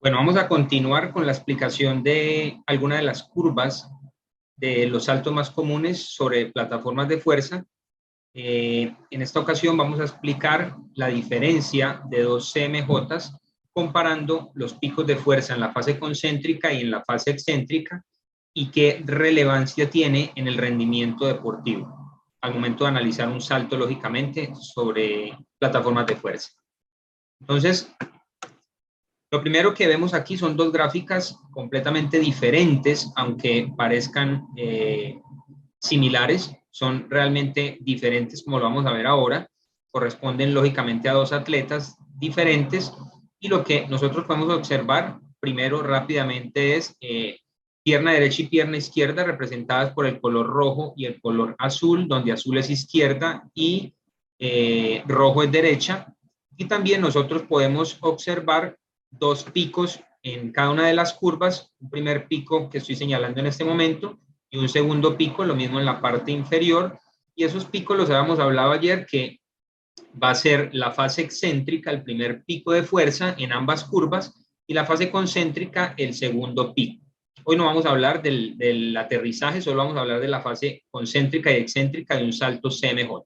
Bueno, vamos a continuar con la explicación de algunas de las curvas de los saltos más comunes sobre plataformas de fuerza. En esta ocasión vamos a explicar la diferencia de dos CMJs comparando los picos de fuerza en la fase concéntrica y en la fase excéntrica y qué relevancia tiene en el rendimiento deportivo al momento de analizar un salto, lógicamente, sobre plataformas de fuerza. Entonces, lo primero que vemos aquí son dos gráficas completamente diferentes, aunque parezcan similares, son realmente diferentes como lo vamos a ver ahora, corresponden lógicamente a dos atletas diferentes y lo que nosotros podemos observar primero rápidamente es pierna derecha y pierna izquierda representadas por el color rojo y el color azul, donde azul es izquierda y rojo es derecha. Y también nosotros podemos observar dos picos en cada una de las curvas, un primer pico que estoy señalando en este momento y un segundo pico, lo mismo en la parte inferior, y esos picos los habíamos hablado ayer que va a ser la fase excéntrica, el primer pico de fuerza en ambas curvas, y la fase concéntrica, el segundo pico. Hoy no vamos a hablar del aterrizaje, solo vamos a hablar de la fase concéntrica y excéntrica de un salto CMJ.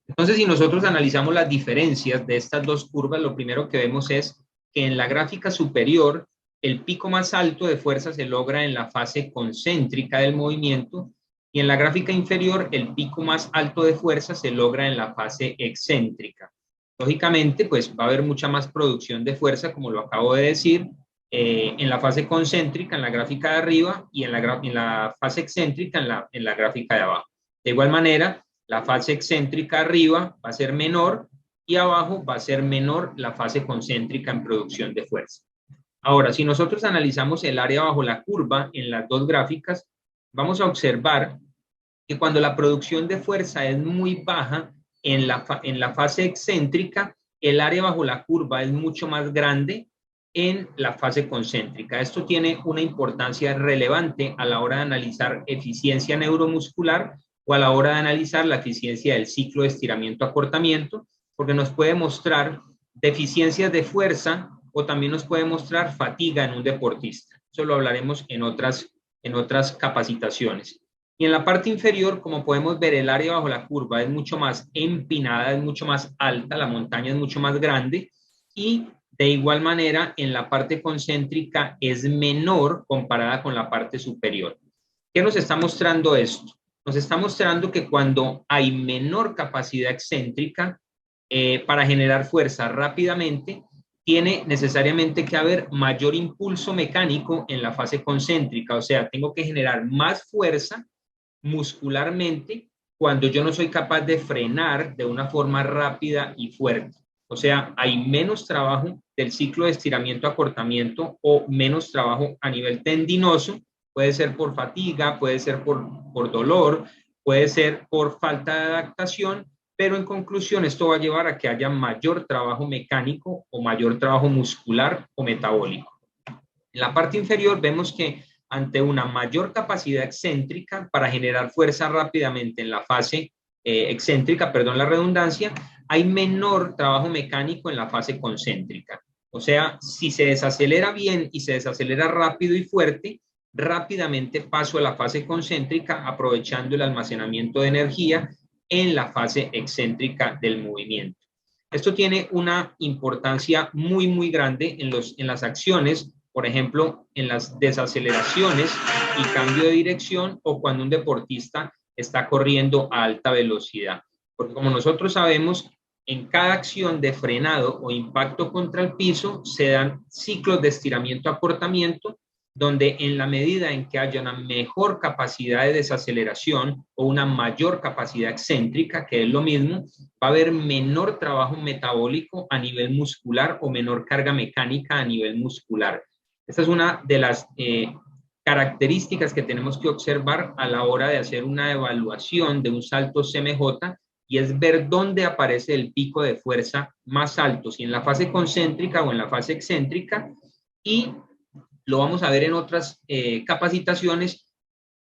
Entonces, si nosotros analizamos las diferencias de estas dos curvas, lo primero que vemos es que en la gráfica superior, el pico más alto de fuerza se logra en la fase concéntrica del movimiento y en la gráfica inferior, el pico más alto de fuerza se logra en la fase excéntrica. Lógicamente, pues va a haber mucha más producción de fuerza, como lo acabo de decir, en la fase concéntrica, en la gráfica de arriba, y en la fase excéntrica, en la gráfica de abajo. De igual manera, la fase excéntrica arriba va a ser menor y abajo va a ser menor la fase concéntrica en producción de fuerza. Ahora, si nosotros analizamos el área bajo la curva en las dos gráficas, vamos a observar que cuando la producción de fuerza es muy baja en la fase excéntrica, el área bajo la curva es mucho más grande en la fase concéntrica. Esto tiene una importancia relevante a la hora de analizar eficiencia neuromuscular o a la hora de analizar la eficiencia del ciclo de estiramiento-acortamiento, porque nos puede mostrar deficiencias de fuerza o también nos puede mostrar fatiga en un deportista. Eso lo hablaremos en otras capacitaciones. Y en la parte inferior, como podemos ver, el área bajo la curva es mucho más empinada, es mucho más alta, la montaña es mucho más grande y de igual manera en la parte concéntrica es menor comparada con la parte superior. ¿Qué nos está mostrando esto? Nos está mostrando que cuando hay menor capacidad excéntrica para generar fuerza rápidamente, tiene necesariamente que haber mayor impulso mecánico en la fase concéntrica, o sea, tengo que generar más fuerza muscularmente cuando yo no soy capaz de frenar de una forma rápida y fuerte. O sea, hay menos trabajo del ciclo de estiramiento-acortamiento o menos trabajo a nivel tendinoso. Puede ser por fatiga, puede ser por dolor, puede ser por falta de adaptación, pero en conclusión esto va a llevar a que haya mayor trabajo mecánico o mayor trabajo muscular o metabólico. En la parte inferior vemos que ante una mayor capacidad excéntrica para generar fuerza rápidamente en la fase excéntrica, perdón la redundancia, hay menor trabajo mecánico en la fase concéntrica. O sea, si se desacelera bien y se desacelera rápido y fuerte, rápidamente paso a la fase concéntrica aprovechando el almacenamiento de energía en la fase excéntrica del movimiento. Esto tiene una importancia muy grande en las acciones, por ejemplo, en las desaceleraciones y cambio de dirección o cuando un deportista está corriendo a alta velocidad. Porque como nosotros sabemos, en cada acción de frenado o impacto contra el piso se dan ciclos de estiramiento-acortamiento donde en la medida en que haya una mejor capacidad de desaceleración o una mayor capacidad excéntrica, que es lo mismo, va a haber menor trabajo metabólico a nivel muscular o menor carga mecánica a nivel muscular. Esta es una de las características que tenemos que observar a la hora de hacer una evaluación de un salto CMJ y es ver dónde aparece el pico de fuerza más alto, si en la fase concéntrica o en la fase excéntrica, y lo vamos a ver en otras capacitaciones,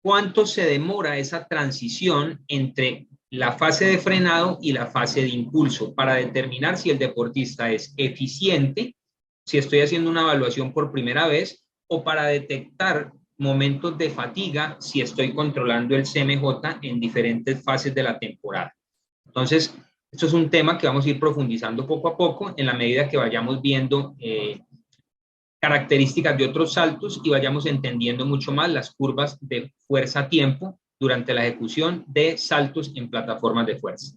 cuánto se demora esa transición entre la fase de frenado y la fase de impulso para determinar si el deportista es eficiente si estoy haciendo una evaluación por primera vez, o para detectar momentos de fatiga si estoy controlando el CMJ en diferentes fases de la temporada. Entonces, esto es un tema que vamos a ir profundizando poco a poco en la medida que vayamos viendo características de otros saltos y vayamos entendiendo mucho más las curvas de fuerza-tiempo durante la ejecución de saltos en plataformas de fuerza.